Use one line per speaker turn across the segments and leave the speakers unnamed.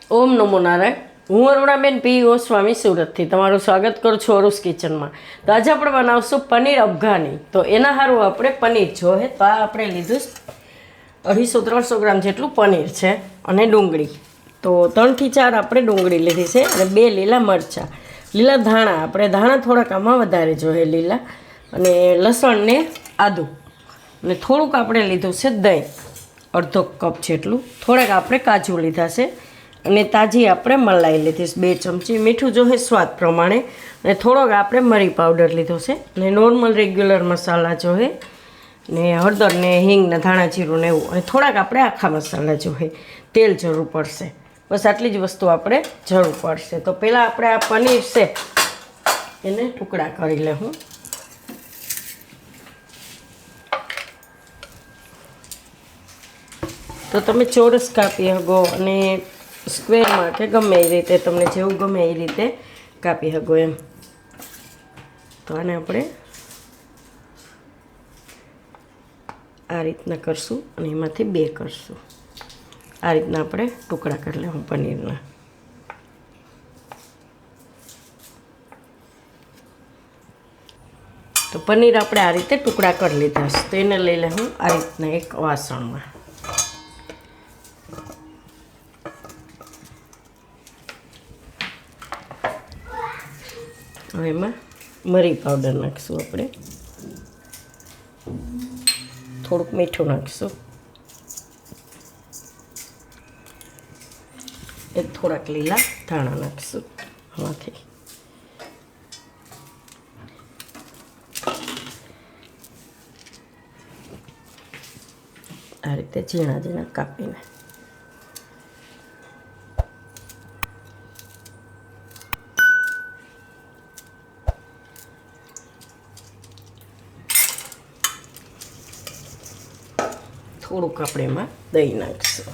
ઓમ નમો નારાયણ. હું અરુણાબેન પી ગોસ્વામી સુરતથી તમારું સ્વાગત કરું છું અરુસ કિચનમાં. તો આજે આપણે બનાવશું પનીર અફઘાની. તો એના સારું આપણે પનીર જોઈએ તો આ આપણે લીધું 250-300 ગ્રામ જેટલું પનીર છે અને ડુંગળી. તો 3 થી 4 આપણે ડુંગળી લીધી છે અને 2 લીલા મરચાં, લીલા ધાણા. આપણે ધાણા થોડાક આમાં વધારે જોઈએ લીલા, અને લસણ ને આદું, અને થોડુંક આપણે લીધું છે દહીં, અડધો કપ જેટલું. થોડાક આપણે કાજુ લીધા છે અને તાજી આપણે મલાઈ લીધી છે 2 ચમચી. મીઠું જોઈએ સ્વાદ પ્રમાણે, અને થોડોક આપણે મરી પાવડર લીધો છે, અને નોર્મલ રેગ્યુલર મસાલા જોઈએ, ને હળદર ને હિંગ ને ધાણા જીરું ને એવું, અને થોડાક આપણે આખા મસાલા જોઈએ. તેલ જરૂર પડશે. બસ આટલી જ વસ્તુ આપણે જરૂર પડશે. તો પહેલાં આપણે આ પનીર છે એને ટુકડા કરી લેવું. તો તમે ચોરસ કાપી શકો અને સ્ક્વેરમાં કે ગમે એ રીતે તમને જેવું ગમે એ રીતે કાપી શકો એમ. તો આને આપણે આ રીતના કરશું અને એમાંથી 2 કરશું. આ રીતના આપણે ટુકડા કરી લેવું પનીરના. તો પનીર આપણે આ રીતે ટુકડા કરી લીધા છે. તો એને લઈ લેવું આ રીતના એક વાસણમાં. હવે એમાં મરી પાવડર નાખીશું આપણે, થોડુંક મીઠું નાખીશું, થોડાક લીલા ધાણા નાખીશું આમાંથી. આ રીતે ઝીણા ઝીણા કાપીને થોડુંક આપણે એમાં દહીં નાખીશું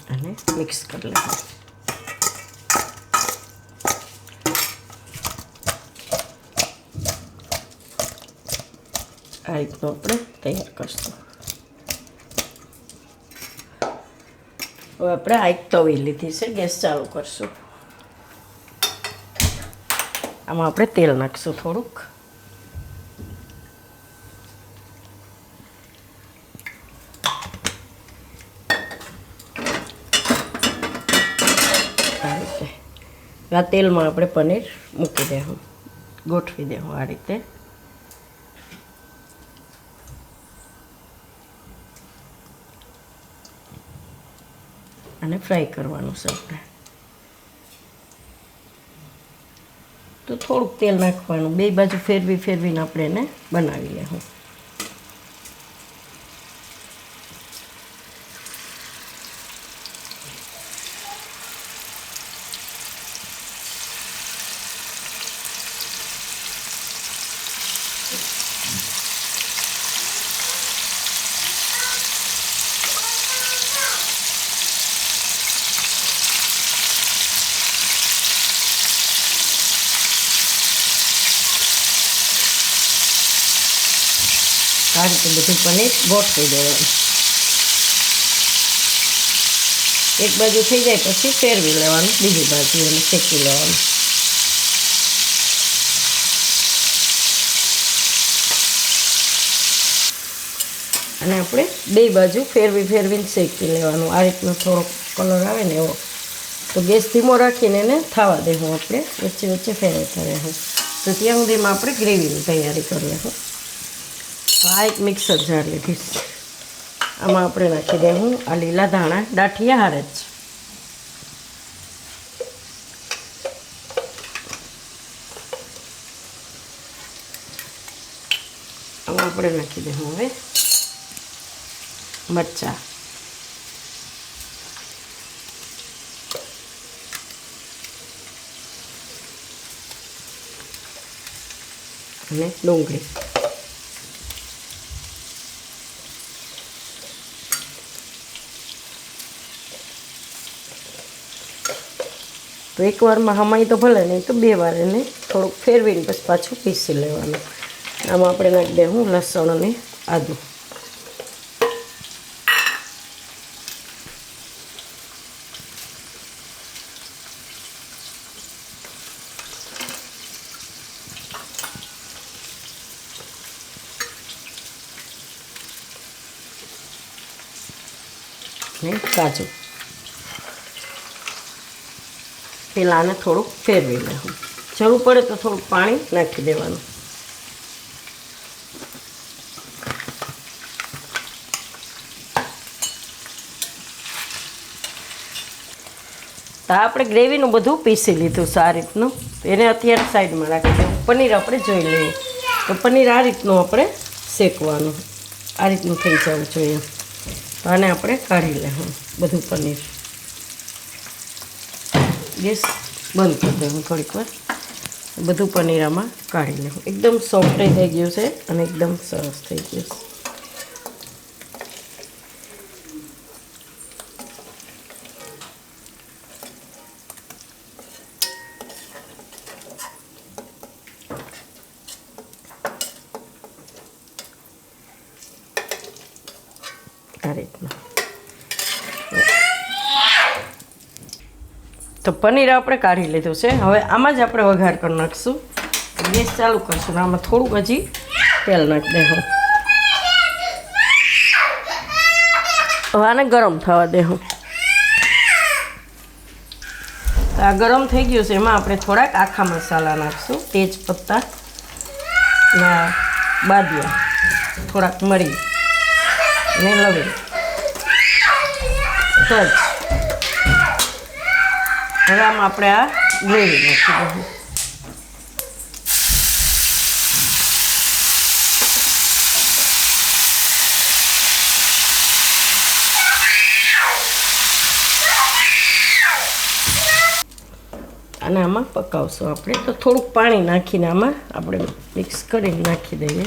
અને મિક્સ કરી લઈશું. આ રીતનું આપણે તૈયાર કરીશું. હવે આપણે આ એક તવી લીધી છે, ગેસ ચાલુ કરશું. આમાં આપણે તેલ નાખીશું થોડુંક. આ રીતે આ તેલમાં આપણે પનીર મૂકી દેવું, ગોઠવી દેવું આ રીતે. અને ફ્રાય કરવાનું છે આપણે. તો થોડુંક તેલ નાખવાનું, 2 બાજુ ફેરવીને આપણે એને બનાવી લેવું. આ રીતે બધું પનીર ગોઠવી દેવાનું. એક બાજુ થઈ જાય પછી ફેરવી લેવાનું, બીજી બાજુ એને શેકી લેવાનું. અને આપણે 2 બાજુ ફેરવીને શેકી લેવાનું. આ રીતનો થોડોક કલર આવે ને એવો. તો ગેસ ધીમો રાખીને એને થવા દેવું આપણે, વચ્ચે ફેરવતા રહેવું. તો ત્યાં સુધીમાં આપણે ગ્રેવીની તૈયારી કરી લેવું. આ એક મિક્સર જાર લીધી, આમાં આપણે નાખી દેવું આ લીલા ધાણા, ડાઠિયા હારે જ. આમાં આપણે નાખી દેવું હવે મરચાં, અને ડુંગળી. તો એકવારમાં હમાય તો ભલે, નહીં તો 2 વાર એને થોડુંક ફેરવીને પછી પાછું પીસી લેવાનું. આમાં આપણે નાખી દેવું લસણ અને આદું. અને કાજુ. પહેલાં આને થોડુંક ફેરવી લેવું. જરૂર પડે તો થોડુંક પાણી નાખી દેવાનું. તો આપણે ગ્રેવીનું બધું પીસી લીધું છે આ રીતનું. એને અત્યારે સાઈડમાં રાખી દેવું. પનીર આપણે જોઈ લઈએ. તો પનીર આ રીતનું આપણે શેકવાનું, આ રીતનું થઈ જવું જોઈએ. તો આને આપણે કાઢી લેવું બધું પનીર. ગેસ બંધ કરી દેવું થોડીક વાર. બધું પનીર આમાં કાઢી લેવું. એકદમ સોફ્ટ થઈ ગયું છે અને એકદમ સરસ થઈ ગયું છે. આ રીતના. તો પનીર આપણે કાઢી લીધું છે. હવે આમાં જ આપણે વઘાર કરી નાખીશું. ગેસ ચાલુ કરશું. આમાં થોડુંક હજી તેલ નાખી દેવું. હવે આને ગરમ થવા દેવું. આ ગરમ થઈ ગયું છે. એમાં આપણે થોડાક આખા મસાલા નાખીશું. તેજ પત્તા ના બાદિયા, થોડાક મરી ને લવિંગ, તજ. હવે આમાં આપણે આ ગ્રેવી નાખી દઈએ. અને આમાં પકાવશું આપણે. તો થોડુંક પાણી નાખીને આમાં આપણે મિક્સ કરીને નાખી દઈએ.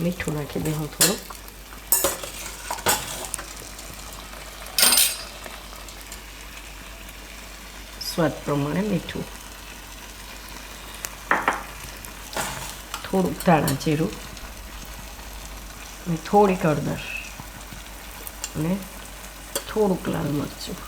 મીઠું નાખી દઉં થોડુંક. સ્વાદ પ્રમાણે મીઠું. થોડુંક ધાણા જીરું અને થોડીક હળદર અને થોડુંક લાલ મરચું.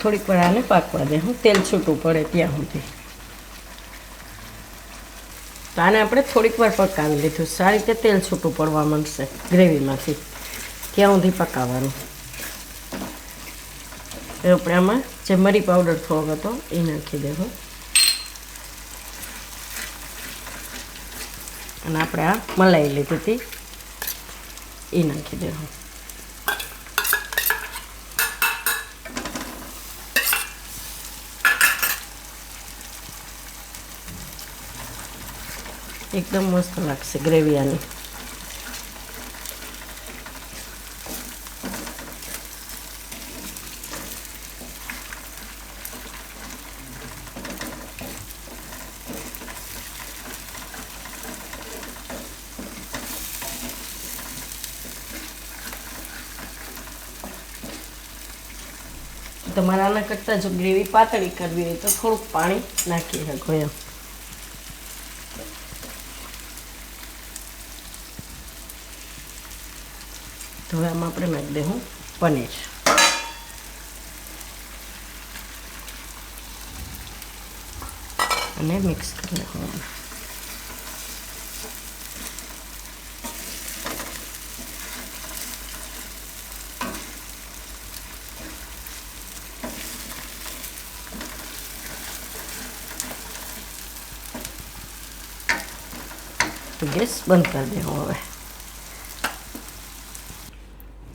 થોડીક વાર આને પાકવા દે. હું તેલ છૂટું પડે ત્યાં સુધી. તો આને આપણે થોડીક વાર પકાવી લીધું. સારી રીતે તેલ છૂટું પડવા માંડશે ગ્રેવીમાંથી, ત્યાં સુધી પકાવવાનું. એ આપણે આમાં જે મરી પાવડર થોડોક હતો એ નાખી દેવો. અને આપણે આ મલાઈ લીધી હતી એ નાખી દેવું. એકદમ મસ્ત લાગશે ગ્રેવી આની. તમારે આના કરતાં જો ગ્રેવી પાતળી કરવી હોય તો થોડુંક પાણી નાખી શકો એમ. તો હવે આમાં આપણે નાખી દઉં પનીર. અને મિક્સ કરી નાખવાનું. ગેસ બંધ કરી દેવું. હવે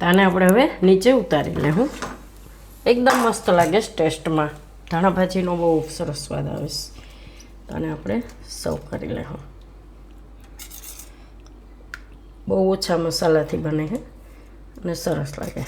આને આપણે હવે નીચે ઉતારી લેવું. એકદમ મસ્ત લાગે છે ટેસ્ટમાં. ધાણા ભાજીનો બહુ સરસ સ્વાદ આવે છે. તો આને આપણે સર્વ કરી લેવું. બહુ ઓછા મસાલાથી બને છે અને સરસ લાગે.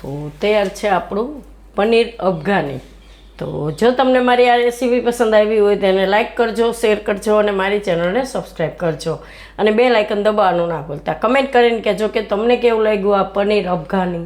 તો તૈયાર છે આપણું પનીર અફઘાની. તો જો તમને મારી આ રેસીપી પસંદ આવી હોય તો એને લાઇક કરજો, શેર કરજો અને મારી ચેનલને સબસ્ક્રાઈબ કરજો અને બેલ આઇકન દબાવવાનું ના ભૂલતા. કમેન્ટ કરીને કહેજો કે તમને કેવું લાગ્યું આ પનીર અફઘાની.